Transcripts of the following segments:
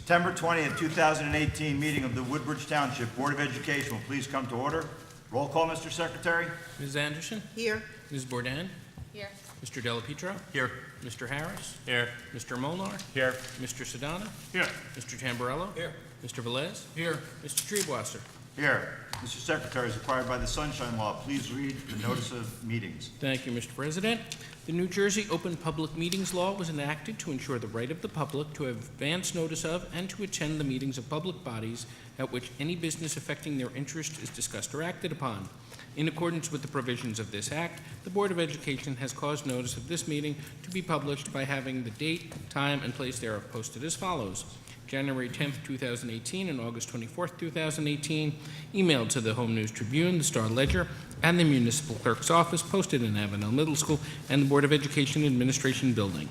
September 20th, 2018 meeting of the Woodbridge Township Board of Education will please come to order. Roll call, Mr. Secretary. Ms. Anderson? Here. Ms. Bourdain? Here. Mr. Delapietro? Here. Mr. Harris? Here. Mr. Molnar? Here. Mr. Sedana? Here. Mr. Tamburello? Here. Mr. Velez? Here. Mr. Treebwasser? Here. Mr. Secretary, as required by the Sunshine Law, please read the notice of meetings. Thank you, Mr. President. The New Jersey Open Public Meetings Law was enacted to ensure the right of the public to have advance notice of and to attend the meetings of public bodies at which any business affecting their interest is discussed or acted upon. In accordance with the provisions of this Act, the Board of Education has caused notice of this meeting to be published by having the date, time, and place thereof posted as follows. January 10th, 2018 and August 24th, 2018, emailed to the Home News Tribune, the Star Ledger, and the Municipal Clerk's Office, posted in Avenel Middle School and the Board of Education Administration Building.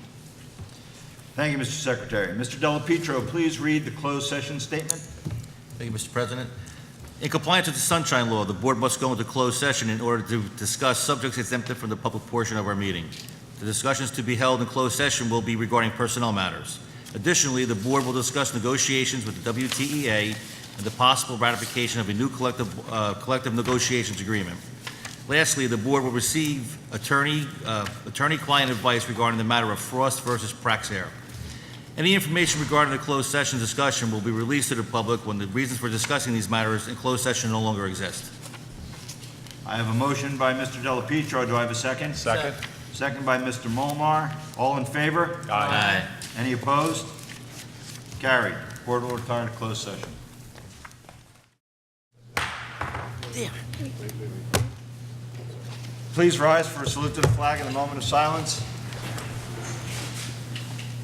Thank you, Mr. Secretary. Mr. Delapietro, please read the closed session statement. Thank you, Mr. President. In compliance with the Sunshine Law, the Board must go into closed session in order to discuss subjects exempted from the public portion of our meeting. The discussions to be held in closed session will be regarding personnel matters. Additionally, the Board will discuss negotiations with the WTEA and the possible ratification of a new collective negotiations agreement. Lastly, the Board will receive attorney-client advice regarding the matter of Frost versus Praxair. Any information regarding the closed session discussion will be released to the public when the reasons for discussing these matters in closed session no longer exist. I have a motion by Mr. Delapietro. Do I have a second? Second. Second by Mr. Molnar. All in favor? Aye. Any opposed? Carried. Board will return to closed session. Please rise for a salute to the flag and a moment of silence.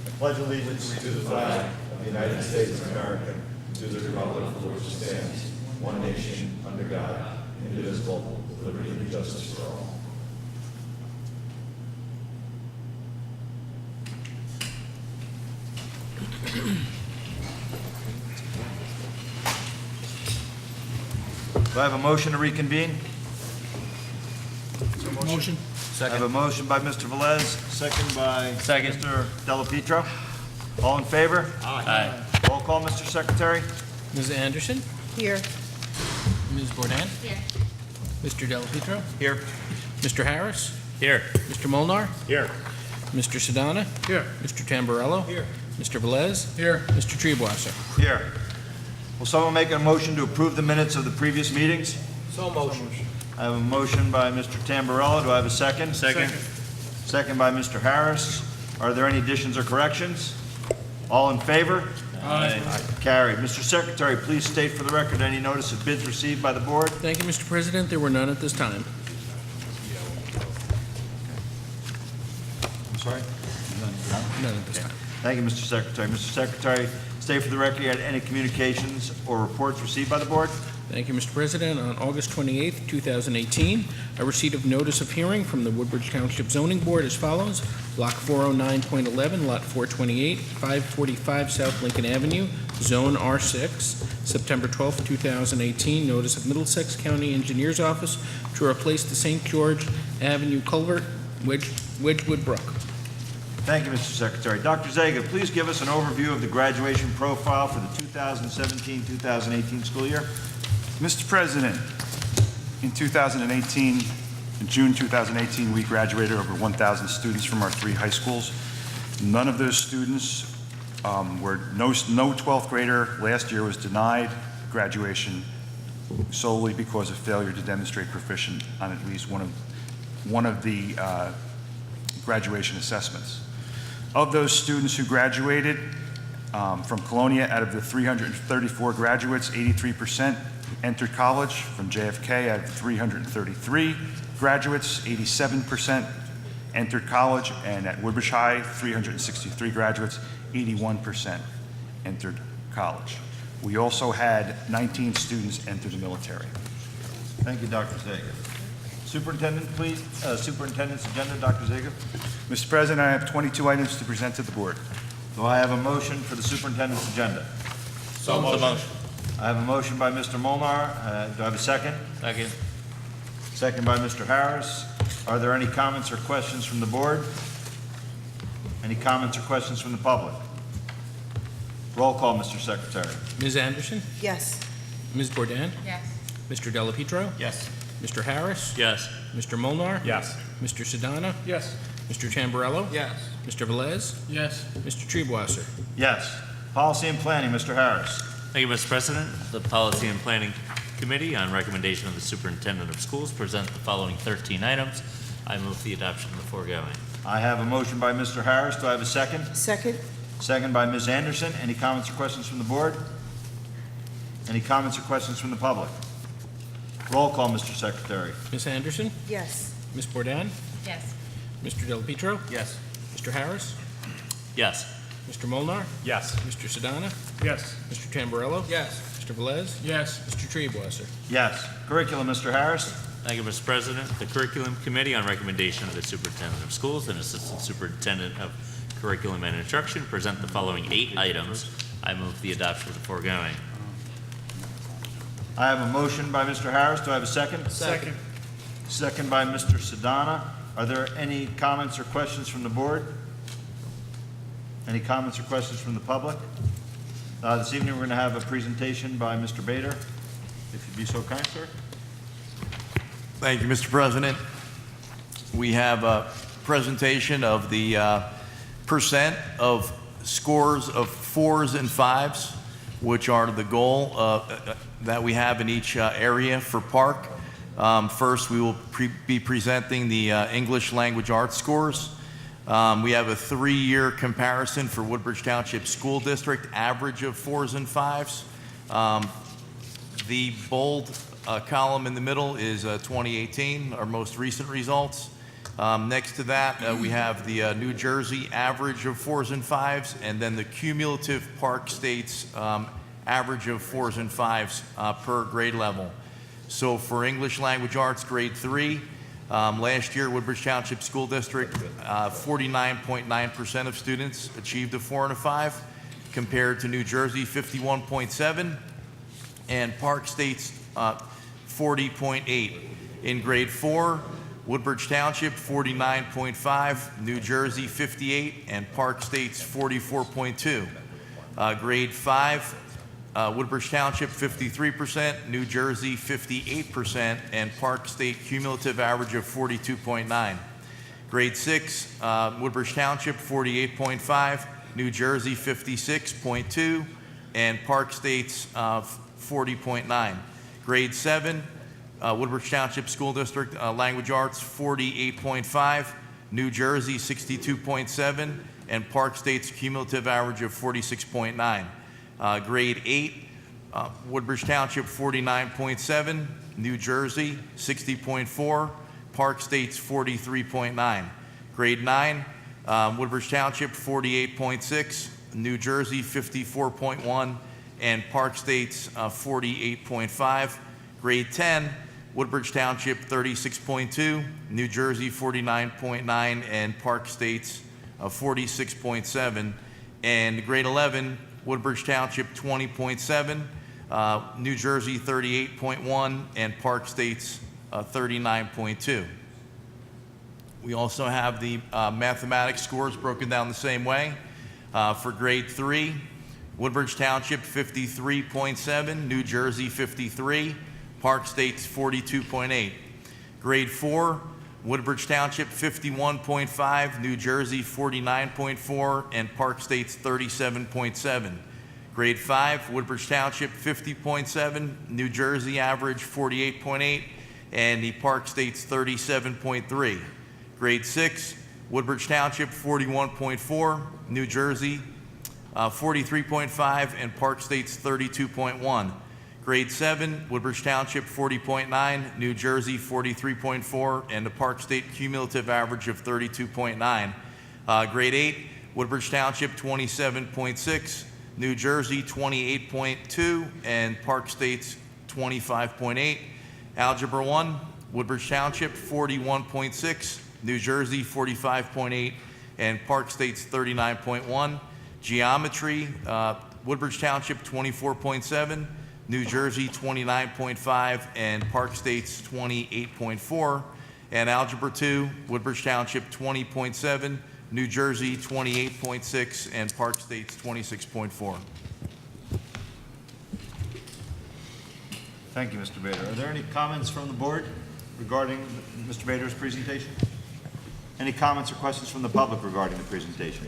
I pledge allegiance to the flag of the United States of America, to the republic for which it stands, one nation, under God, indivisible, with liberty and justice for all. Do I have a motion to reconvene? Motion. I have a motion by Mr. Velez, second by Mr. Delapietro. All in favor? Aye. Roll call, Mr. Secretary. Ms. Anderson? Here. Ms. Bourdain? Here. Mr. Delapietro? Here. Mr. Harris? Here. Mr. Molnar? Here. Mr. Sedana? Here. Mr. Tamburello? Here. Mr. Velez? Here. Mr. Treebwasser? Here. Will someone make a motion to approve the minutes of the previous meetings? So motion. I have a motion by Mr. Tamburello. Do I have a second? Second. Second by Mr. Harris. Are there any additions or corrections? All in favor? Aye. Carried. Mr. Secretary, please state for the record any notice of bids received by the board. Thank you, Mr. President. There were none at this time. I'm sorry? None at this time. Thank you, Mr. Secretary. Mr. Secretary, state for the record any communications or reports received by the board. Thank you, Mr. President. On August 28th, 2018, a receipt of notice of hearing from the Woodbridge Township Zoning Board as follows. Block 409.11, Lot 428, 545 South Lincoln Avenue, Zone R6, September 12th, 2018. Notice of Middlesex County Engineers Office to replace the St. George Avenue culvert, Wedgewood Brook. Thank you, Mr. Secretary. Dr. Zaga, please give us an overview of the graduation profile for the 2017-2018 school year. Mr. President, in 2018, in June 2018, we graduated over 1,000 students from our 3 high schools. None of those students were, no 12th grader last year was denied graduation solely because of failure to demonstrate proficient on at least one of the graduation assessments. Of those students who graduated from Colonia, out of the 334 graduates, 83% entered college. From JFK, out of 333 graduates, 87% entered college. And at Woodbridge High, 363 graduates, 81% entered college. We also had 19 students enter the military. Thank you, Dr. Zaga. Superintendent, please. Superintendent's agenda, Dr. Zaga. Mr. President, I have 22 items to present to the board. Do I have a motion for the superintendent's agenda? So motion. I have a motion by Mr. Molnar. Do I have a second? Second. Second by Mr. Harris. Are there any comments or questions from the board? Any comments or questions from the public? Roll call, Mr. Secretary. Ms. Anderson? Yes. Ms. Bourdain? Yes. Mr. Delapietro? Yes. Mr. Harris? Yes. Mr. Molnar, Yes. Mr. Sedana? Yes. Mr. Tamburello? Yes. Mr. Velez? Yes. Mr. Treebwasser? Yes. Policy and Planning, Mr. Harris. Thank you, Mr. President. The Policy and Planning Committee, on recommendation of the Superintendent of Schools, present the following 13 items. I move the adoption of the foregoing. I have a motion by Mr. Harris. Do I have a second? Second. Second by Ms. Anderson. Any comments or questions from the board? Any comments or questions from the public? Roll call, Mr. Secretary. Ms. Anderson? Yes. Ms. Bourdain? Yes. Mr. Delapietro? Yes. Mr. Harris? Yes. Mr. Molnar, Yes. Mr. Sedana? Yes. Mr. Tamburello? Yes. Mr. Velez? Yes. Mr. Treebwasser? Yes. Curriculum, Mr. Harris. Thank you, Mr. President. The Curriculum Committee, on recommendation of the Superintendent of Schools and Assistant Superintendent of Curriculum and Instruction, present the following 8 items. I move the adoption of the foregoing. I have a motion by Mr. Harris. Do I have a second? Second. Second by Mr. Sedana. Are there any comments or questions from the board? Any comments or questions from the public? This evening, we're going to have a presentation by Mr. Bader. If you'd be so kind, sir. Thank you, Mr. President. We have a presentation of the percent of scores of 4s and 5s, which are the goal that we have in each area for Park. First, we will be presenting the English language arts scores. We have a 3-year comparison for Woodbridge Township School District, average of 4s and 5s. The bold column in the middle is 2018, our most recent results. Next to that, we have the New Jersey average of 4s and 5s, and then the cumulative Park States average of 4s and 5s per grade level. So for English Language Arts, grade 3, last year, Woodbridge Township School District, 49.9% of students achieved a 4 and a 5, compared to New Jersey, 51.7, and Park State's 40.8. In grade 4, Woodbridge Township, 49.5, New Jersey, 58, and Park State's 44.2. Grade 5, Woodbridge Township, 53%, New Jersey, 58%, and Park State cumulative average of 42.9. Grade 6, Woodbridge Township, 48.5, New Jersey, 56.2, and Park State's 40.9. Grade 7, Woodbridge Township School District, Language Arts, 48.5, New Jersey, 62.7, and Park State's cumulative average of 46.9. Grade 8, Woodbridge Township, 49.7, New Jersey, 60.4, Park State's 43.9. Grade 9, Woodbridge Township, 48.6, New Jersey, 54.1, and Park State's 48.5. Grade 10, Woodbridge Township, 36.2, New Jersey, 49.9, and Park State's 46.7. And grade 11, Woodbridge Township, 20.7, New Jersey, 38.1, and Park State's 39.2. We also have the mathematics scores broken down the same way. For grade 3, Woodbridge Township, 53.7, New Jersey, 53, Park State's 42.8. Grade 4, Woodbridge Township, 51.5, New Jersey, 49.4, and Park State's 37.7. Grade 5, Woodbridge Township, 50.7, New Jersey average, 48.8, and the Park State's 37.3. Grade 6, Woodbridge Township, 41.4, New Jersey, 43.5, and Park State's 32.1. Grade 7, Woodbridge Township, 40.9, New Jersey, 43.4, and the Park State cumulative average of 32.9. Grade 8, Woodbridge Township, 27.6, New Jersey, 28.2, and Park State's 25.8. Algebra 1, Woodbridge Township, 41.6, New Jersey, 45.8, and Park State's 39.1. Geometry, Woodbridge Township, 24.7, New Jersey, 29.5, and Park State's 28.4. And Algebra 2, Woodbridge Township, 20.7, New Jersey, 28.6, and Park State's 26.4. Thank you, Mr. Bader. Are there any comments from the board regarding Mr. Bader's presentation? Any comments or questions from the public regarding the presentation?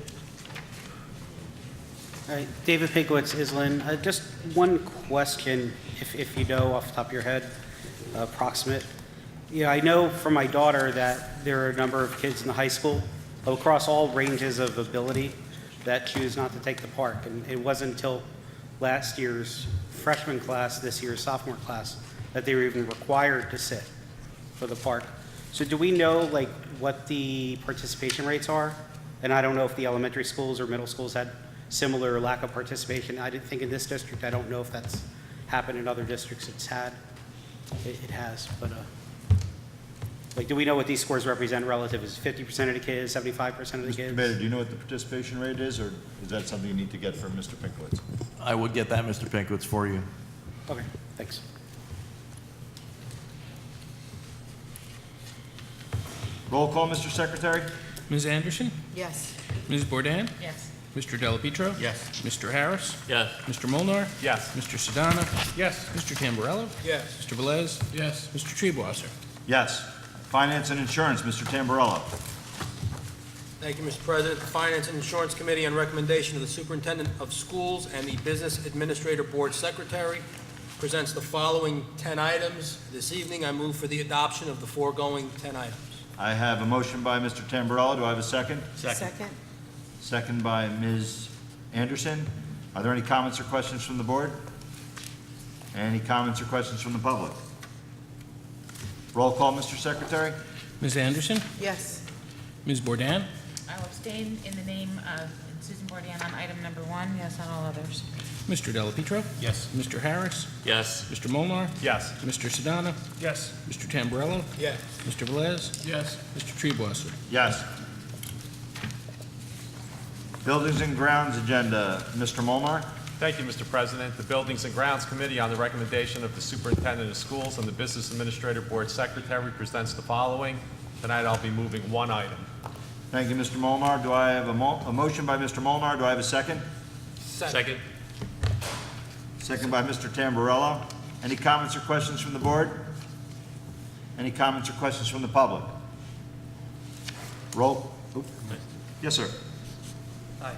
All right, David Pinkowitz, Island. Just one question, if you know off the top of your head, approximate. Yeah, I know from my daughter that there are a number of kids in the high school across all ranges of ability that choose not to take the park. And it wasn't until last year's freshman class, this year's sophomore class, that they were even required to sit for the park. So do we know like what the participation rates are? And I don't know if the elementary schools or middle schools had similar lack of participation. I didn't think in this district, I don't know if that's happened in other districts it's had. It has, but like, do we know what these scores represent relative? Is it 50% of the kids, 75% of the kids? Mr. Bader, do you know what the participation rate is, or is that something you need to get from Mr. Pinkowitz? I would get that, Mr. Pinkowitz, for you. Okay, thanks. Roll call, Mr. Secretary? Ms. Anderson? Yes. Ms. Bourdain? Yes. Mr. Delapietro? Yes. Mr. Harris? Yes. Mr. Molnar, Yes. Mr. Sedana? Yes. Mr. Tamburello? Yes. Mr. Velez? Yes. Mr. Treebwasser? Yes. Finance and Insurance, Mr. Tamburello. Thank you, Mr. President. The Finance and Insurance Committee, on recommendation of the Superintendent of Schools and the Business Administrator Board Secretary, presents the following 10 items. This evening, I move for the adoption of the foregoing 10 items. I have a motion by Mr. Tamburello. Do I have a second? Second. Second by Ms. Anderson. Are there any comments or questions from the board? Any comments or questions from the public? Roll call, Mr. Secretary? Ms. Anderson? Yes. Ms. Bourdain? I will abstain in the name of Susan Bourdain on item number 1, yes on all others. Mr. Delapietro? Yes. Mr. Harris? Yes. Mr. Molnar, Yes. Mr. Sedana? Yes. Mr. Tamburello? Yes. Mr. Velez? Yes. Mr. Treebwasser? Yes. Buildings and Grounds Agenda, Mr. Molnar. Thank you, Mr. President. The Buildings and Grounds Committee, on the recommendation of the Superintendent of Schools and the Business Administrator Board Secretary, presents the following. Tonight, I'll be moving one item. Thank you, Mr. Molnar. Do I have a motion by Mr. Molnar? Do I have a second? Second. Second by Mr. Tamburello. Any comments or questions from the board? Any comments or questions from the public? Roll. Oop. Yes, sir. Hi,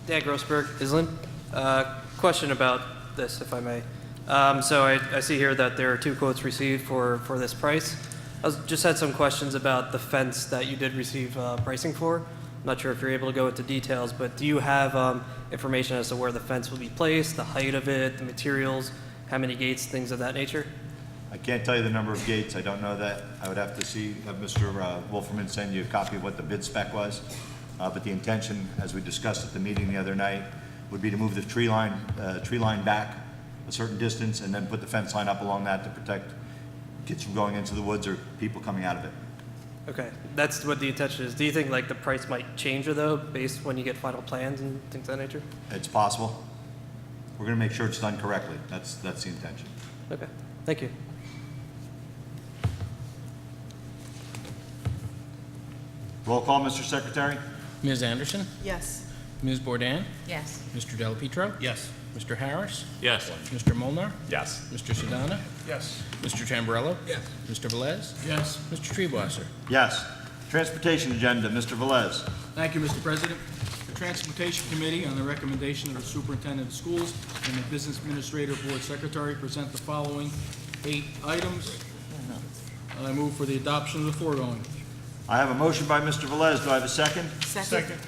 Dan Grossberg, Island. Question about this, if I may. So I see here that there are 2 quotes received for this price. Just had some questions about the fence that you did receive pricing for. I'm not sure if you're able to go into details, but do you have information as to where the fence will be placed, the height of it, the materials, how many gates, things of that nature? I can't tell you the number of gates. I don't know that. I would have to have Mr. Wolferman send you a copy of what the bid spec was. But the intention, as we discussed at the meeting the other night, would be to move the tree line back a certain distance and then put the fence line up along that to protect kids from going into the woods or people coming out of it. Okay, that's what the intention is. Do you think like the price might change though, based when you get final plans and things of that nature? It's possible. We're going to make sure it's done correctly. That's the intention. Okay, thank you. Roll call, Mr. Secretary? Ms. Anderson? Yes. Ms. Bourdain? Yes. Mr. Delapietro? Yes. Mr. Harris? Yes. Mr. Molnar, Yes. Mr. Sedana? Yes. Mr. Tamburello? Yes. Mr. Velez? Yes. Mr. Treebwasser? Yes. Transportation Agenda, Mr. Velez. Thank you, Mr. President. The Transportation Committee, on the recommendation of the Superintendent of Schools and the Business Administrator Board Secretary, present the following 8 items. I move for the adoption of the foregoing. I have a motion by Mr. Velez. Do I have a second? Second.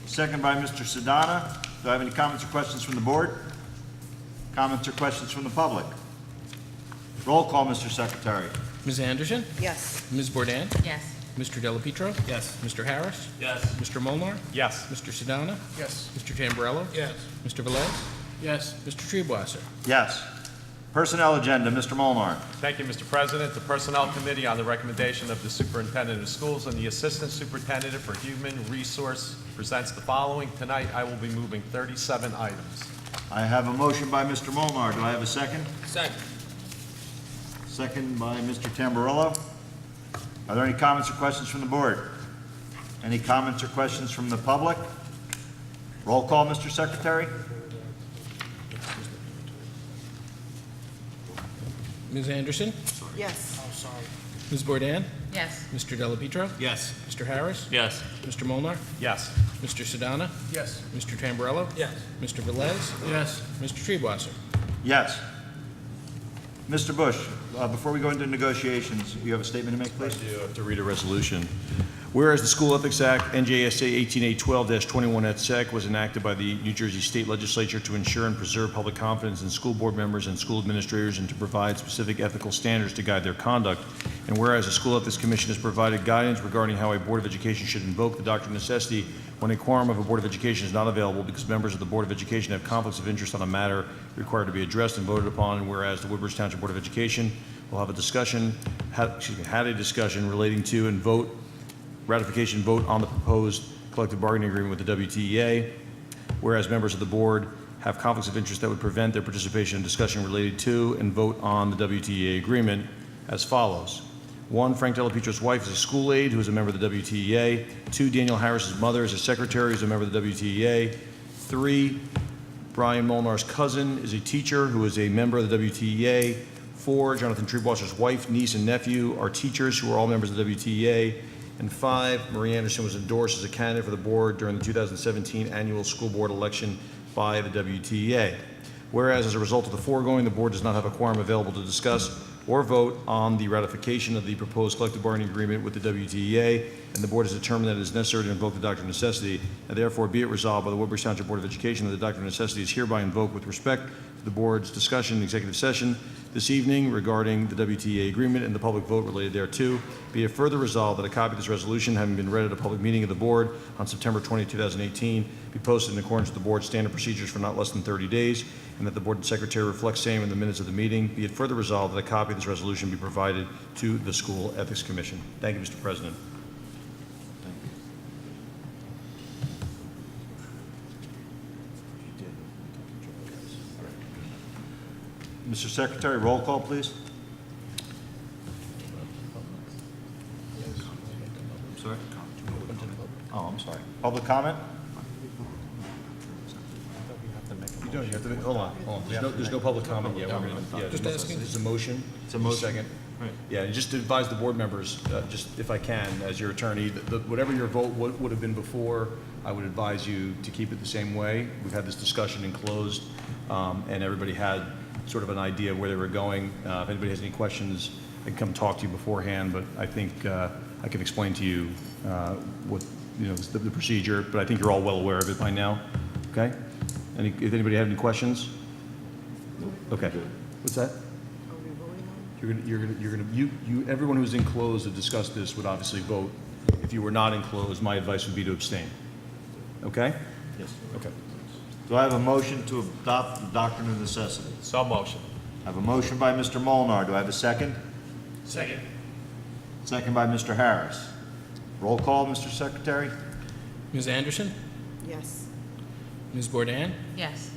Second by Mr. Sedana. Do I have any comments or questions from the board? Comments or questions from the public? Roll call, Mr. Secretary. Ms. Anderson? Yes. Ms. Bourdain? Yes. Mr. Delapietro? Yes. Mr. Harris? Yes. Mr. Molnar, Yes. Mr. Sedana? Yes. Mr. Tamburello? Yes. Mr. Velez? Yes. Mr. Treebwasser? Yes. Personnel Agenda, Mr. Molnar. Thank you, Mr. President. The Personnel Committee, on the recommendation of the Superintendent of Schools and the Assistant Superintendent for Human Resource, presents the following. Tonight, I will be moving 37 items. I have a motion by Mr. Molnar. Do I have a second? Second. Second by Mr. Tamburello. Are there any comments or questions from the board? Any comments or questions from the public? Roll call, Mr. Secretary. Ms. Anderson? Yes. Oh, sorry. Ms. Bourdain? Yes. Mr. Delapietro? Yes. Mr. Harris? Yes. Mr. Molnar, Yes. Mr. Sedana? Yes. Mr. Tamburello? Yes. Mr. Velez? Yes. Mr. Treebwasser? Yes. Mr. Bush, before we go into negotiations, you have a statement to make, please? I do have to read a resolution. Whereas the School Ethics Act, NJSA 18812-21 et sec, was enacted by the New Jersey State Legislature to ensure and preserve public confidence in school board members and school administrators and to provide specific ethical standards to guide their conduct. And whereas the School Ethics Commission has provided guidance regarding how a Board of Education should invoke the doctrine of necessity when a quorum of a Board of Education is not available because members of the Board of Education have conflicts of interest on a matter required to be addressed and voted upon, and whereas the Woodbridge Township Board of Education will have a discussion, had a discussion relating to and ratification vote on the proposed collective bargaining agreement with the WTEA, whereas members of the board have conflicts of interest that would prevent their participation in discussion related to and vote on the WTEA agreement as follows. 1, Frank Delapietro's wife is a school aide who is a member of the WTEA. 2, Daniel Harris's mother is a secretary who is a member of the WTEA. 3, Brian Molnar's cousin is a teacher who is a member of the WTEA. 4, Jonathan Treebwasser's wife, niece, and nephew are teachers who are all members of the WTEA. And 5, Marie Anderson was endorsed as a candidate for the board during the 2017 annual school board election by the WTEA. Whereas, as a result of the foregoing, the board does not have a quorum available to discuss or vote on the ratification of the proposed collective bargaining agreement with the WTEA, and the board has determined that it is necessary to invoke the doctrine of necessity, and therefore be it resolved by the Woodbridge Township Board of Education that the doctrine of necessity is hereby invoked with respect to the board's discussion in executive session this evening regarding the WTEA agreement and the public vote related thereto. Be it further resolved that a copy of this resolution, having been read at a public meeting of the board on September 20, 2018, be posted in accordance with the board's standard procedures for not less than 30 days, and that the board secretary reflects same in the minutes of the meeting. Be it further resolved that a copy of this resolution be provided to the School Ethics Commission. Thank you, Mr. President. Mr. Secretary, roll call, please. I'm sorry? Oh, I'm sorry. Public comment? You don't, you have to, hold on. There's no public comment yet. Just asking. It's a motion. It's a motion. Second. Right. Yeah, and just to advise the board members, just if I can, as your attorney, whatever your vote would have been before, I would advise you to keep it the same way. We've had this discussion in closed, and everybody had sort of an idea of where they were going. If anybody has any questions, I can come talk to you beforehand, but I think I can explain to you what, the procedure, but I think you're all well aware of it by now, okay? If anybody have any questions? Okay. What's that? Everyone who's in closed to discuss this would obviously vote. If you were not in closed, my advice would be to abstain. Okay? Yes. Okay. Do I have a motion to adopt the doctrine of necessity? So motion. I have a motion by Mr. Molnar. Do I have a second? Second. Second by Mr. Harris. Roll call, Mr. Secretary? Ms. Anderson? Yes. Ms. Bourdain? Yes.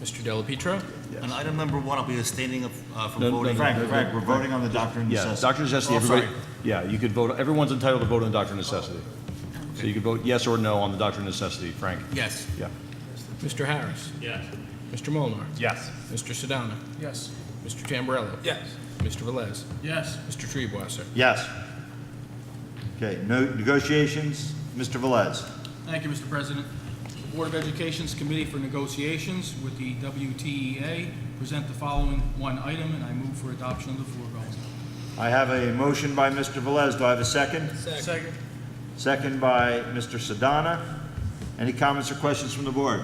Mr. Delapietro? On item number 1, I'll be abstaining from No, voting. Frank, we're voting on the doctrine of Yeah, necessity. doctrine of necessity, everybody, yeah, you could vote, everyone's entitled to vote on the doctrine of necessity. So you could vote yes or no on the doctrine of necessity, Frank. Yes. Yeah. Mr. Harris? Yes. Mr. Molnar, Yes. Mr. Sedana? Yes. Mr. Tamburello? Yes. Mr. Velez? Yes. Mr. Treebwasser? Yes. Okay, no negotiations, Mr. Velez. Thank you, Mr. President. The Board of Education's Committee for Negotiations with the WTEA present the following one item, and I move for adoption of the foregoing. I have a motion by Mr. Velez. Do I have a second? Second. Second by Mr. Sedana. Any comments or questions from the board?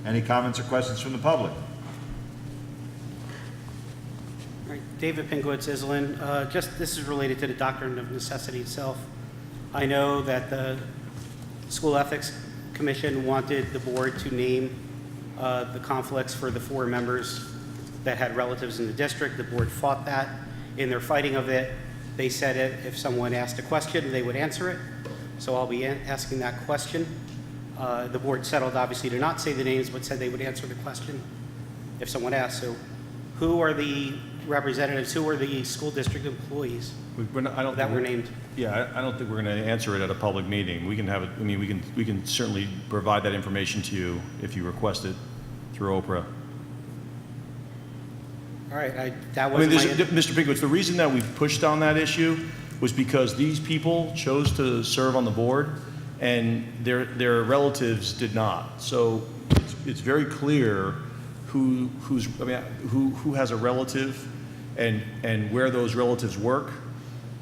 Any comments or questions from the public? All right, David Pinkowitz, Island. This is related to the doctrine of necessity itself. I know that the School Ethics Commission wanted the board to name the conflicts for the 4 members that had relatives in the district. The board fought that. In their fighting of it, they said if someone asked a question, they would answer it. So I'll be asking that question. The board settled, obviously, to not say the names, but said they would answer the question if someone asked. So who are the representatives? Who are the school district employees that were named? Yeah, I don't think we're going to answer it at a public meeting. We can have it, I mean, we can certainly provide that information to you if you request it through Oprah. All right, that I mean, wasn't my... Mr. Pinkowitz, the reason that we pushed on that issue was because these people chose to serve on the board, and their relatives did not. So it's very clear who has a relative and where those relatives work.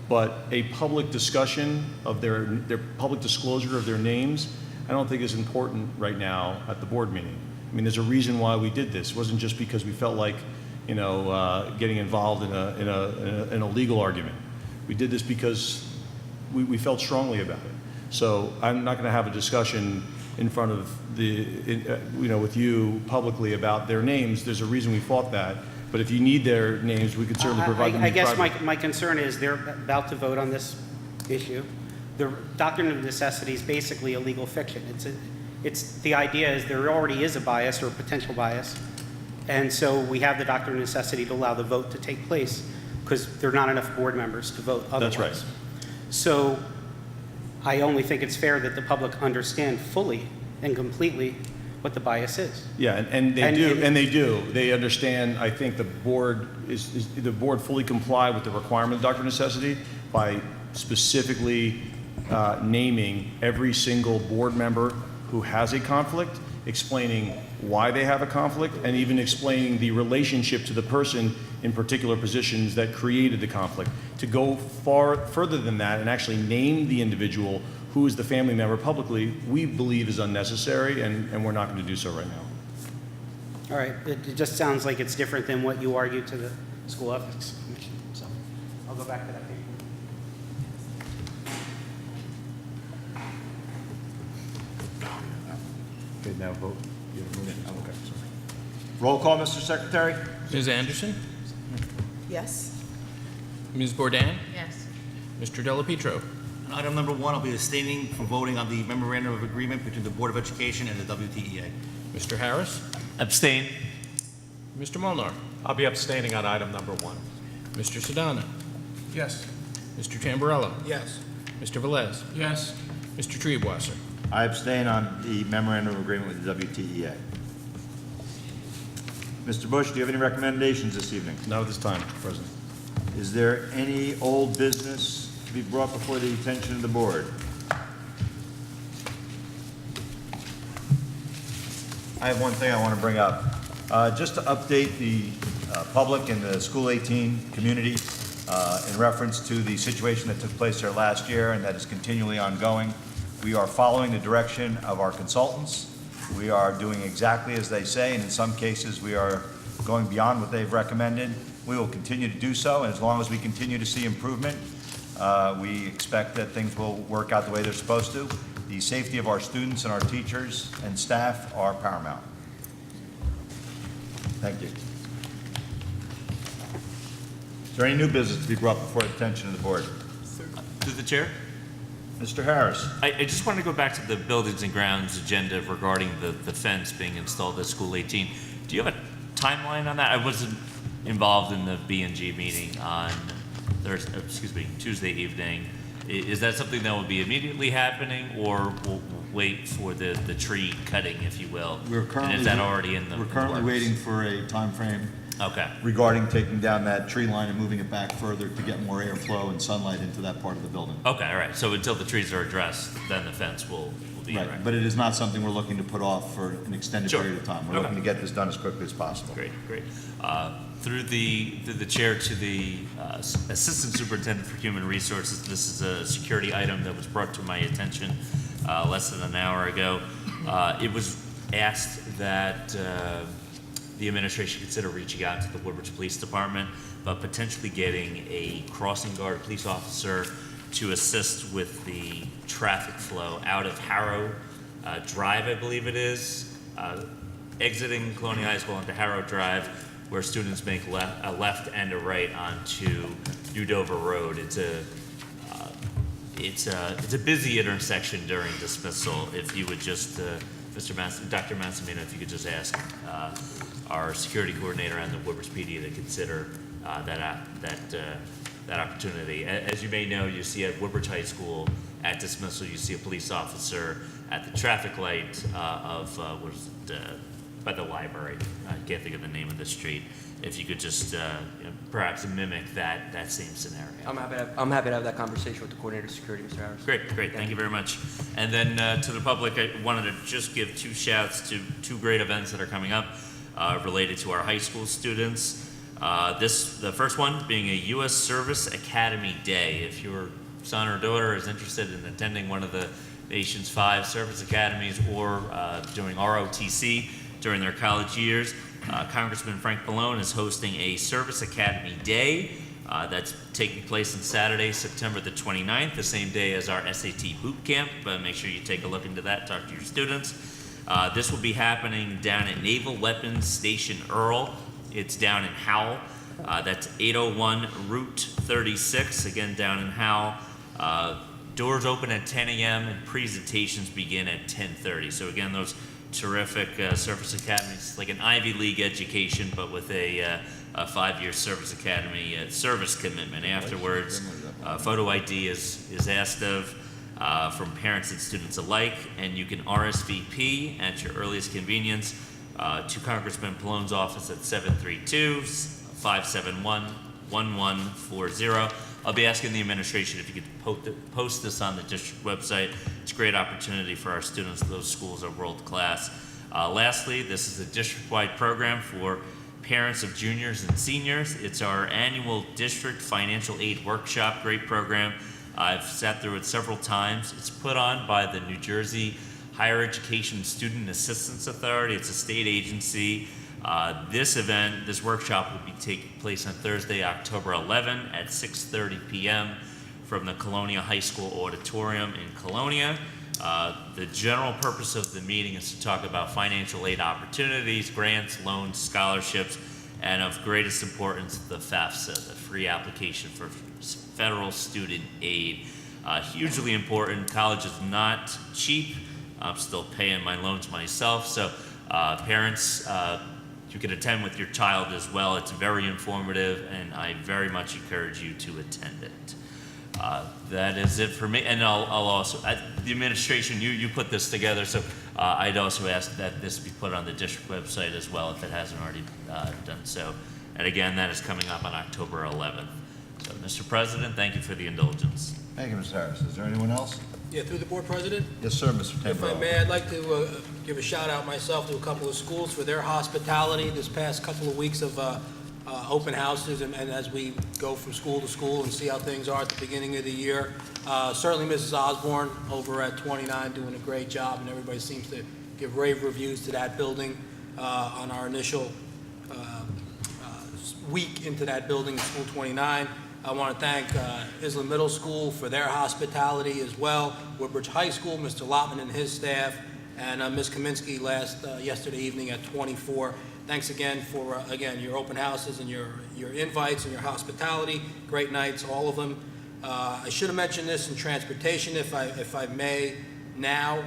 But a public discussion of their public disclosure of their names, I don't think is important right now at the board meeting. I mean, there's a reason why we did this. It wasn't just because we felt like, getting involved in a legal argument. We did this because we felt strongly about it. So I'm not going to have a discussion in front of with you publicly about their names. There's a reason we fought that. But if you need their names, we could certainly provide them. I guess my concern is they're about to vote on this issue. The doctrine of necessity is basically a legal fiction. The idea is there already is a bias or a potential bias, and so we have the doctrine of necessity to allow the vote to take place because there are not enough board members to vote otherwise. That's right. So I only think it's fair that the public understand fully and completely what the bias is. Yeah, and they do. They understand. I think the board the board fully comply with the requirement of doctrine of necessity by specifically naming every single board member who has a conflict, explaining why they have a conflict, and even explaining the relationship to the person in particular positions that created the conflict. To go further than that and actually name the individual who is the family member publicly, we believe is unnecessary, and we're not going to do so right now. All right, it just sounds like it's different than what you argued to the School Ethics Commission, so I'll go back to that paper. Okay, now vote. Okay, sorry. Roll call, Mr. Secretary? Ms. Anderson? Yes. Ms. Bourdain? Yes. Mr. Delapietro? On item number 1, I'll be abstaining from voting on the memorandum of agreement between the Board of Education and the WTEA. Mr. Harris? Abstain. Mr. Molnar? I'll be abstaining on item number 1. Mr. Sedana? Yes. Mr. Tamburello? Yes. Mr. Velez? Yes. Mr. Triebwasser? I abstain on the memorandum of agreement with the WTEA. Mr. Bush, do you have any recommendations this evening? Not at this time, Mr. President. Is there any old business to be brought before the attention of the board? I have one thing I want to bring up. Just to update the public and the School 18 community in reference to the situation that took place there last year and that is continually ongoing. We are following the direction of our consultants. We are doing exactly as they say, and in some cases we are going beyond what they've recommended. We will continue to do so, and as long as we continue to see improvement, we expect that things will work out the way they're supposed to. The safety of our students and our teachers and staff are paramount. Thank you. Is there any new business to be brought before the attention of the board? Through the chair? Mr. Harris. I just wanted to go back to the buildings and grounds agenda regarding the fence being installed at School 18. Do you have a timeline on that? I wasn't involved in the B&G meeting on Tuesday evening. Is that something that will be immediately happening, or we'll wait for the tree cutting, if you will? And is that already in the We're currently works? waiting for a time frame Okay. regarding taking down that tree line and moving it back further to get more airflow and sunlight into that part of the building. Okay, all right. So until the trees are addressed, then the fence will be Right, erected. but it is not something we're looking to put off for an extended Sure. period of time. We're Okay. looking to get this done as quickly as possible. Great. Through the chair to the Assistant Superintendent for Human Resources, this is a security item that was brought to my attention less than an hour ago. It was asked that the administration consider reaching out to the Woodbridge Police Department, but potentially getting a crossing guard police officer to assist with the traffic flow out of Harrow Drive, I believe it is, exiting Colonial High School onto Harrow Drive, where students make a left and a right onto New Dover Road. It's a busy intersection during dismissal. If you would just, Dr. Massimino, if you could just ask our security coordinator and the Woodbridge PD to consider that opportunity. As you may know, you see at Woodbridge High School at dismissal, you see a police officer at the traffic light of by the library. I can't think of the name of the street. If you could just perhaps mimic that same scenario. I'm happy to have that conversation with the coordinator of security, Mr. Harris. Great. Thank you very much. And then to the public, I wanted to just give two shouts to two great events that are coming up related to our high school students. The first one being a U.S. Service Academy Day. If your son or daughter is interested in attending one of the nation's 5 service academies or doing ROTC during their college years, Congressman Frank Pallone is hosting a Service Academy Day that's taking place on Saturday, September the 29th, the same day as our SAT boot camp. Make sure you take a look into that, talk to your students. This will be happening down at Naval Weapons Station Earl. It's down in Howell. That's 801 Route 36, again down in Howell. Doors open at 10 a.m. and presentations begin at 10:30. So again, those terrific service academies, like an Ivy League education, but with a 5-year service academy service commitment afterwards. Photo ID is asked of from parents and students alike, and you can RSVP at your earliest convenience to Congressman Pallone's office at 732-571-1140. I'll be asking the administration if you could post this on the district website. It's a great opportunity for our students. Those schools are world class. Lastly, this is a district-wide program for parents of juniors and seniors. It's our annual district financial aid workshop. Great program. I've sat through it several times. It's put on by the New Jersey Higher Education Student Assistance Authority. It's a state agency. This workshop will be taking place on Thursday, October 11 at 6:30 p.m. from the Colonia High School Auditorium in Colonia. The general purpose of the meeting is to talk about financial aid opportunities, grants, loans, scholarships, and of greatest importance, the FAFSA, the free application for federal student aid. Hugely important. College is not cheap. I'm still paying my loans myself, so parents, you can attend with your child as well. It's very informative, and I very much encourage you to attend it. That is it for me, and I'll also, the administration, you put this together, so I'd also ask that this be put on the district website as well if it hasn't already done so. And again, that is coming up on October 11th. So, Mr. President, thank you for the indulgence. Thank you, Mr. Harris. Is there anyone else? Yeah, through the board president? Yes, sir, Mr. If I Tamburello. may, I'd like to give a shout out myself to a couple of schools for their hospitality this past couple of weeks of open houses, and as we go from school to school and see how things are at the beginning of the year. Certainly Mrs. Osborne over at 29 doing a great job, and everybody seems to give rave reviews to that building on our initial week into that building, School 29. I want to thank Island Middle School for their hospitality as well, Woodbridge High School, Mr. Lotman and his staff, and Ms. Kaminsky yesterday evening at 24. Thanks again for, your open houses and your invites and your hospitality. Great nights, all of them. I should have mentioned this in transportation, if I may now.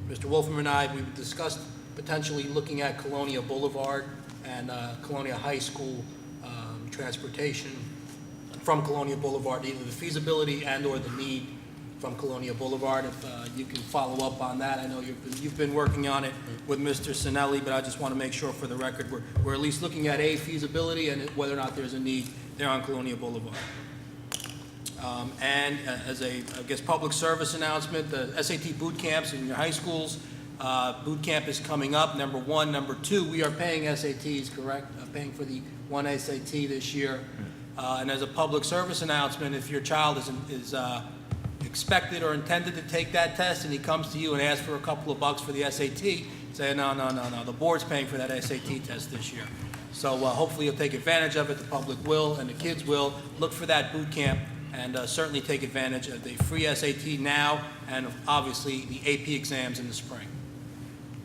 Mr. Wolfram and I, we discussed potentially looking at Colonia Boulevard and Colonia High School transportation from Colonia Boulevard, either the feasibility and or the need from Colonia Boulevard. If you can follow up on that. I know you've been working on it with Mr. Sinelli, but I just want to make sure for the record we're at least looking at a feasibility and whether or not there's a need there on Colonia Boulevard. And as a, public service announcement, the SAT boot camps in your high schools, boot camp is coming up, number 1. Number 2, we are paying SATs, correct? Paying for the 1 SAT this year. And as a public service announcement, if your child is expected or intended to take that test and he comes to you and asks for a couple of bucks for the SAT, say, no, the board's paying for that SAT test this year. So hopefully you'll take advantage of it, the public will, and the kids will. Look for that boot camp and certainly take advantage of the free SAT now and obviously the AP exams in the spring.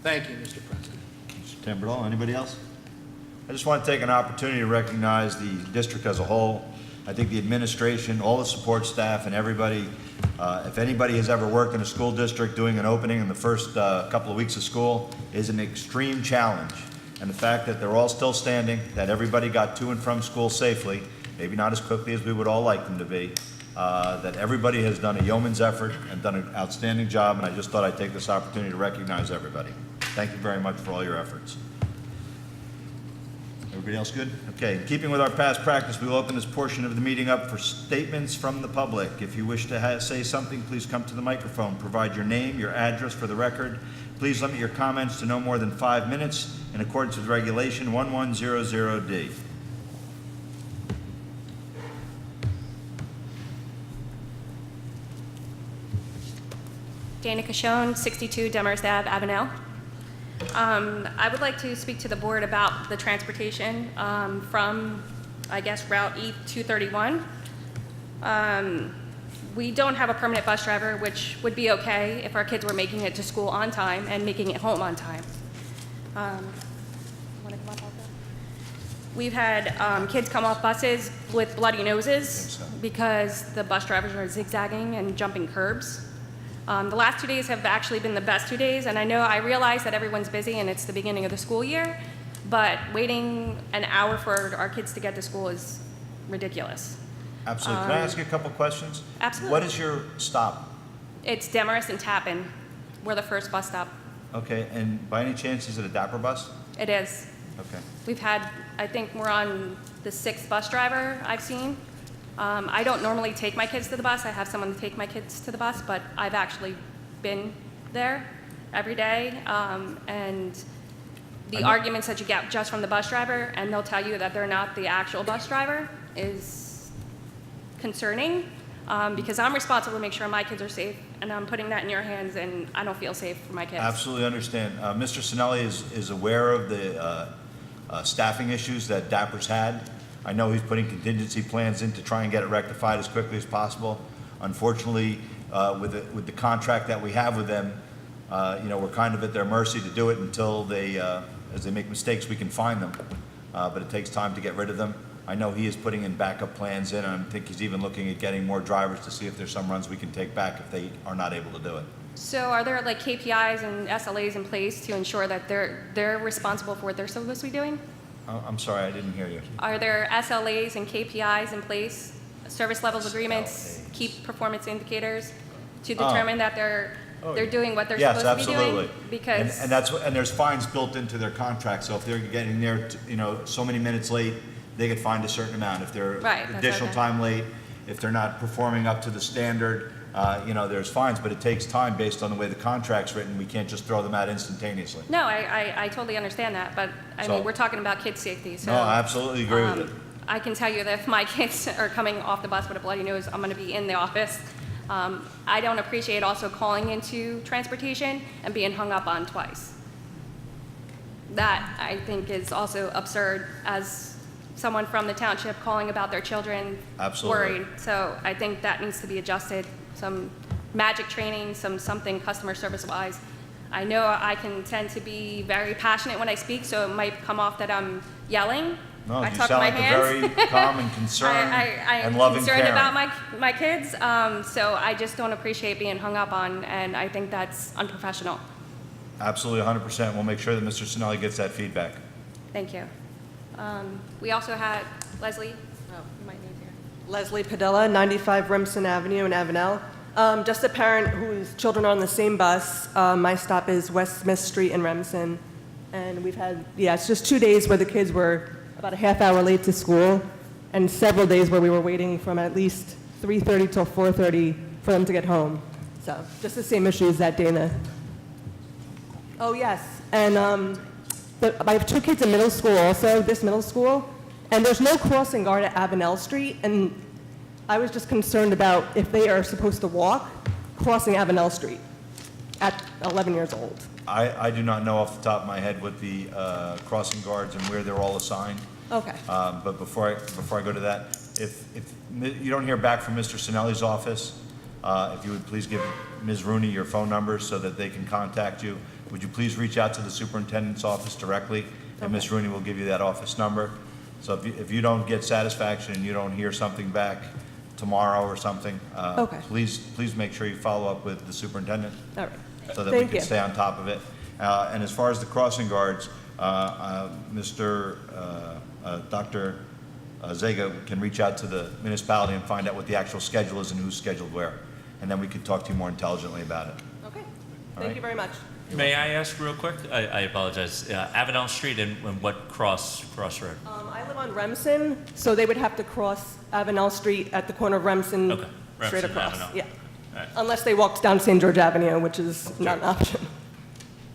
Thank you, Mr. President. Mr. Tamburello, anybody else? I just want to take an opportunity to recognize the district as a whole. I think the administration, all the support staff, and everybody, if anybody has ever worked in a school district, doing an opening in the first couple of weeks of school is an extreme challenge. And the fact that they're all still standing, that everybody got to and from school safely, maybe not as quickly as we would all like them to be, that everybody has done a yeoman's effort and done an outstanding job, and I just thought I'd take this opportunity to recognize everybody. Thank you very much for all your efforts. Everybody else good? Okay, in keeping with our past practice, we will open this portion of the meeting up for statements from the public. If you wish to say something, please come to the microphone. Provide your name, your address for the record. Please limit your comments to no more than 5 minutes in accordance with Regulation 1100D. Dana Cashone, 62 Demers Ave, Avenel. I would like to speak to the board about the transportation from, I guess, Route E231. We don't have a permanent bus driver, which would be okay if our kids were making it to school on time and making it home on time. We've had kids come off buses with bloody noses because the bus drivers are zigzagging and jumping curbs. The last 2 days have actually been the best 2 days, and I realize that everyone's busy and it's the beginning of the school year, but waiting an hour for our kids to get to school is ridiculous. Absolutely. Can I ask you a couple questions? Absolutely. What is your stop? It's Demarest and Tappan. We're the first bus stop. Okay, and by any chance, is it a Dapper bus? It is. Okay. We've had, I think we're on the 6th bus driver I've seen. I don't normally take my kids to the bus. I have someone to take my kids to the bus, but I've actually been there every day. And the arguments that you get just from the bus driver, and they'll tell you that they're not the actual bus driver, is concerning, because I'm responsible to make sure my kids are safe, and I'm putting that in your hands, and I don't feel safe for my kids. Absolutely understand. Mr. Sinelli is aware of the staffing issues that Dapper's had. I know he's putting contingency plans in to try and get it rectified as quickly as possible. Unfortunately, with the contract that we have with them, we're kind of at their mercy to do it until they, as they make mistakes, we can find them. But it takes time to get rid of them. I know he is putting in backup plans in, and I think he's even looking at getting more drivers to see if there's some runs we can take back if they are not able to do it. So are there like KPIs and SLAs in place to ensure that they're responsible for what they're supposed to be doing? I'm sorry, I didn't hear you. Are there SLAs and KPIs in place, service levels agreements, key performance indicators, to determine that they're doing what they're Yes, supposed to be doing? absolutely. Because And there's fines built into their contract. So if they're getting there, so many minutes late, they get fined a certain amount. If they're Right, that's additional okay. time late, if they're not performing up to the standard, there's fines. But it takes time based on the way the contract's written. We can't just throw them out instantaneously. no, I totally understand that, but I So- mean, we're talking about kid safety, so. No, I absolutely agree with it. I can tell you that if my kids are coming off the bus with a bloody nose, I'm going to be in the office. I don't appreciate also calling into transportation and being hung up on twice. That, I think, is also absurd as someone from the township calling about their children Absolutely. worried. So I think that needs to be adjusted, some magic training, something customer service-wise. I know I can tend to be very passionate when I speak, so it might come off that I'm yelling. No, I you talk sound my like hands. a very calm and concerned I and am loving concerned parent. about my kids, so I just don't appreciate being hung up on, and I think that's unprofessional. Absolutely, 100%. We'll make sure that Mr. Sinelli gets that feedback. Thank you. We also had Leslie. Oh, you might need here. Leslie Padilla, 95 Remsen Avenue in Avenel. Just a parent whose children are on the same bus. My stop is West Smith Street in Remsen. And we've had, it's just 2 days where the kids were about a half hour late to school, and several days where we were waiting from at least 3:30 till 4:30 for them to get home. So just the same issues that Dana. Oh, yes. And I have 2 kids in middle school also, this middle school, and there's no crossing guard at Avenel Street, and I was just concerned about if they are supposed to walk crossing Avenel Street at 11 years old. I do not know off the top of my head what the crossing guards and where they're all assigned. Okay. But before I go to that, if you don't hear back from Mr. Sinelli's office, if you would please give Ms. Rooney your phone number so that they can contact you. Would you please reach out to the superintendent's office directly, and Ms. Rooney will give you that office number. So if you don't get satisfaction and you don't hear something back tomorrow or something, please make sure you follow up with the superintendent. All right. So that we Thank can you. stay on top of it. And as far as the crossing guards, Dr. Zega can reach out to the municipality and find out what the actual schedule is and who's scheduled where. And then we could talk to you more intelligently about it. Okay. All Thank right. you very much. May I ask real quick? I apologize. Avenel Street and what crossroad? I live on Remsen, so they would have to cross Avenel Street at the corner of Remsen, Okay, straight Remsen, across. Avenel. Yeah. All right. Unless they walked down St. George Avenue, which is not an option.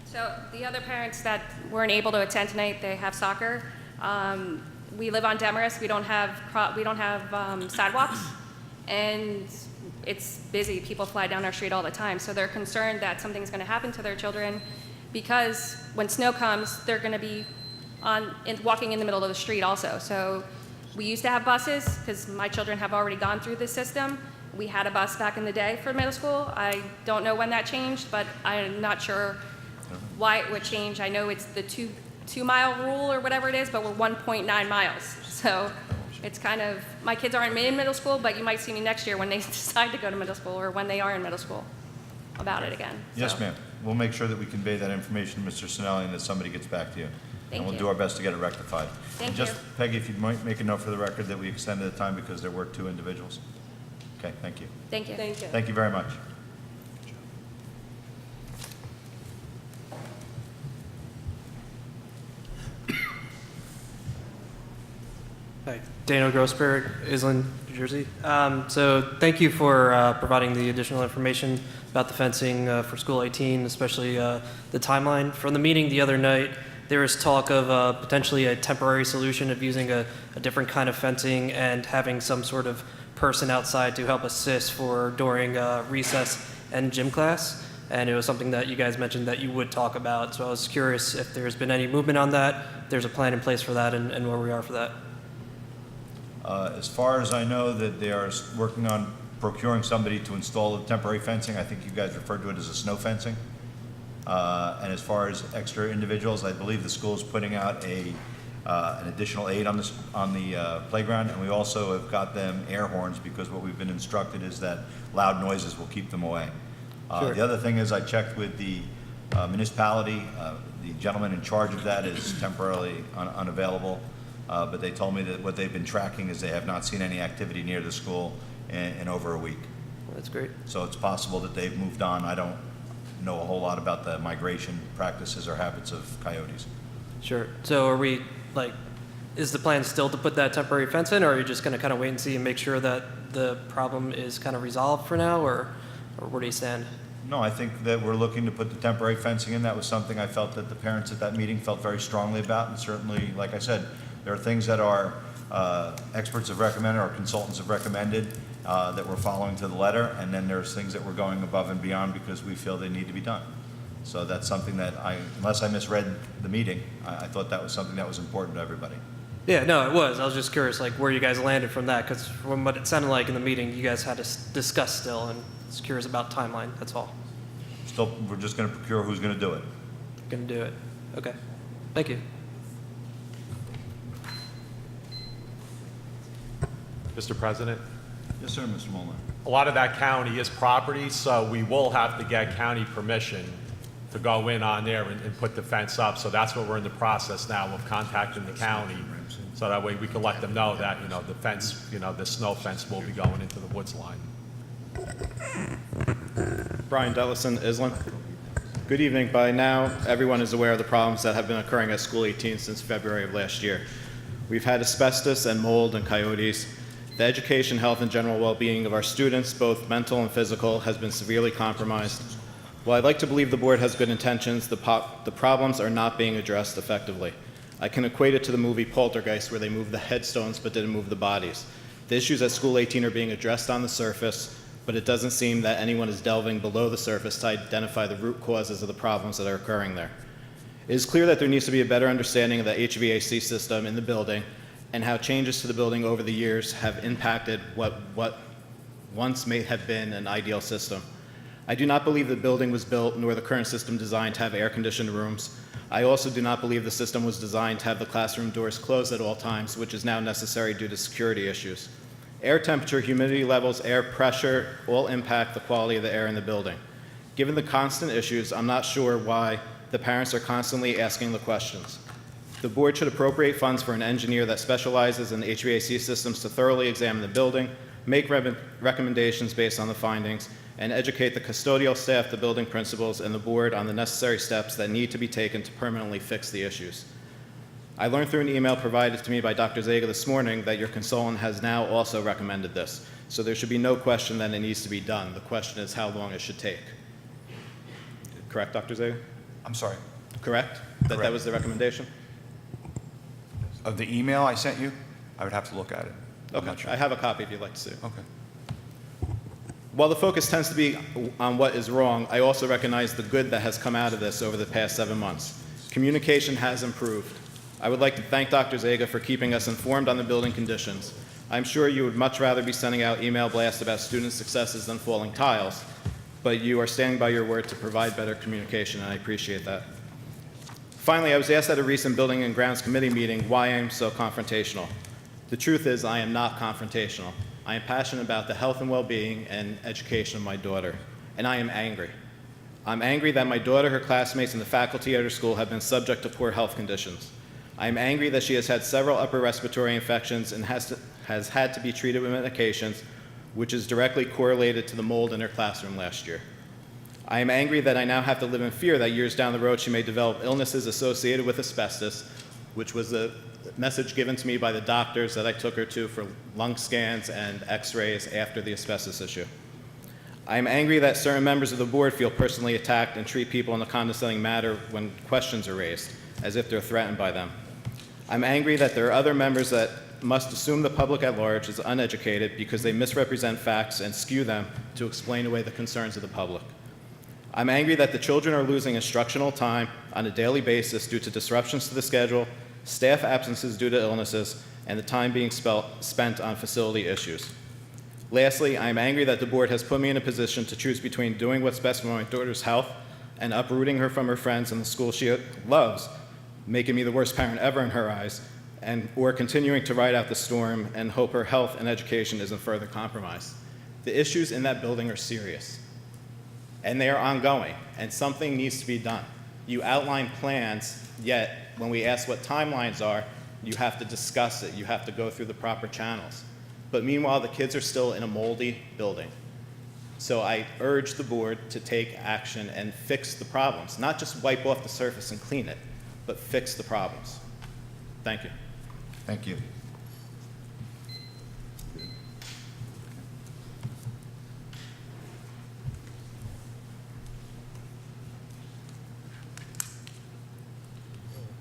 So the other parents that weren't able to attend tonight, they have soccer. We live on Demarest. We don't have sidewalks, and it's busy. People fly down our street all the time, so they're concerned that something's going to happen to their children, because when snow comes, they're going to be walking in the middle of the street also. So we used to have buses, because my children have already gone through this system. We had a bus back in the day for middle school. I don't know when that changed, but I'm not sure why it would change. I know it's the two-mile rule or whatever it is, but we're 1.9 miles. So it's kind of, my kids aren't in middle school, but you might see me next year when they decide to go to middle school or when they are in middle school about it again. Yes, So, ma'am. We'll make sure that we convey that information to Mr. Sinelli and that somebody gets back to you. Thank And we'll you. do our best to get it rectified. Thank And just, you. Peggy, if you might make a note for the record that we extended the time because there were 2 individuals. Okay, thank you. Thank you. Thank you. Thank you very much. Hi, Daniel Grossberg, Island, New Jersey. So thank you for providing the additional information about the fencing for School 18, especially the timeline. From the meeting the other night, there was talk of potentially a temporary solution of using a different kind of fencing and having some sort of person outside to help assist for during recess and gym class. And it was something that you guys mentioned that you would talk about. So I was curious if there's been any movement on that, if there's a plan in place for that, and where we are for that. As far as I know, that they are working on procuring somebody to install the temporary fencing. I think you guys referred to it as a snow fencing. And as far as extra individuals, I believe the school is putting out an additional aid on the playground, and we also have got them air horns because what we've been instructed is that loud noises will keep them away. Sure. The other thing is I checked with the municipality. The gentleman in charge of that is temporarily unavailable. But they told me that what they've been tracking is they have not seen any activity near the school in over a week. That's great. So it's possible that they've moved on. I don't know a whole lot about the migration practices or habits of coyotes. Sure. So are we, is the plan still to put that temporary fence in, or are you just going to kind of wait and see and make sure that the problem is kind of resolved for now, or where do you stand? No, I think that we're looking to put the temporary fencing in. That was something I felt that the parents at that meeting felt very strongly about, and certainly, like I said, there are things that our experts have recommended, our consultants have recommended, that we're following to the letter, and then there's things that we're going above and beyond because we feel they need to be done. So that's something that unless I misread the meeting, I thought that was something that was important to everybody. Yeah, no, it was. I was just curious, where you guys landed from that, because from what it sounded like in the meeting, you guys had to discuss still, and I was curious about timeline, that's all. Still, we're just going to procure who's going to do it. Going to do it. Okay. Thank you. Mr. President, Yes, sir, Mr. Mullen. a lot of that county is property, so we will have to get county permission to go in on there and put the fence up. So that's what we're in the process now of contacting the county. So that way we can let them know that, the fence, the snow fence will be going into the woods line. Brian Dellison, Island. Good evening. By now, everyone is aware of the problems that have been occurring at School 18 since February of last year. We've had asbestos and mold and coyotes. The education, health, and general well-being of our students, both mental and physical, has been severely compromised. While I'd like to believe the board has good intentions, the problems are not being addressed effectively. I can equate it to the movie Poltergeist, where they moved the headstones but didn't move the bodies. The issues at School 18 are being addressed on the surface, but it doesn't seem that anyone is delving below the surface to identify the root causes of the problems that are occurring there. It is clear that there needs to be a better understanding of the HVAC system in the building and how changes to the building over the years have impacted what once may have been an ideal system. I do not believe the building was built nor the current system designed to have air-conditioned rooms. I also do not believe the system was designed to have the classroom doors closed at all times, which is now necessary due to security issues. Air temperature, humidity levels, air pressure all impact the quality of the air in the building. Given the constant issues, I'm not sure why the parents are constantly asking the questions. The board should appropriate funds for an engineer that specializes in HVAC systems to thoroughly examine the building, make recommendations based on the findings, and educate the custodial staff, the building principals, and the board on the necessary steps that need to be taken to permanently fix the issues. I learned through an email provided to me by Dr. Zaga this morning that your consultant has now also recommended this, so there should be no question that it needs to be done. The question is how long it should take. Correct, Dr. Zaga? I'm sorry. Correct? That Correct. was the recommendation? Of the email I sent you, I would have to look at it. I'm not Okay, sure. I have a copy if you'd like to see it. Okay. While the focus tends to be on what is wrong, I also recognize the good that has come out of this over the past 7 months. Communication has improved. I would like to thank Dr. Zaga for keeping us informed on the building conditions. I'm sure you would much rather be sending out email blasts about student successes than falling tiles, but you are standing by your word to provide better communication, and I appreciate that. Finally, I was asked at a recent Building and Grounds Committee meeting why I am so confrontational. The truth is, I am not confrontational. I am passionate about the health and well-being and education of my daughter, and I am angry. I'm angry that my daughter, her classmates, and the faculty at her school have been subject to poor health conditions. I am angry that she has had several upper respiratory infections and has had to be treated with medications, which is directly correlated to the mold in her classroom last year. I am angry that I now have to live in fear that years down the road she may develop illnesses associated with asbestos, which was the message given to me by the doctors that I took her to for lung scans and x-rays after the asbestos issue. I am angry that certain members of the board feel personally attacked and treat people in a condescending manner when questions are raised, as if they're threatened by them. I'm angry that there are other members that must assume the public at large is uneducated because they misrepresent facts and skew them to explain away the concerns of the public. I'm angry that the children are losing instructional time on a daily basis due to disruptions to the schedule, staff absences due to illnesses, and the time being spent on facility issues. Lastly, I am angry that the board has put me in a position to choose between doing what's best for my daughter's health and uprooting her from her friends and the school she loves, making me the worst parent ever in her eyes, or continuing to ride out the storm and hope her health and education isn't further compromised. The issues in that building are serious, and they are ongoing, and something needs to be done. You outline plans, yet when we ask what timelines are, you have to discuss it. You have to go through the proper channels. But meanwhile, the kids are still in a moldy building. So I urge the board to take action and fix the problems, not just wipe off the surface and clean it, but fix the problems. Thank you. Thank you.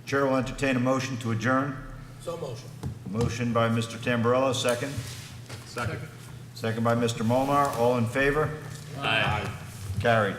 Chair will entertain a motion to adjourn. So motion. Motion by Mr. Tamburello, second. Second by Mr. Molnar. All in favor? Aye. Carried.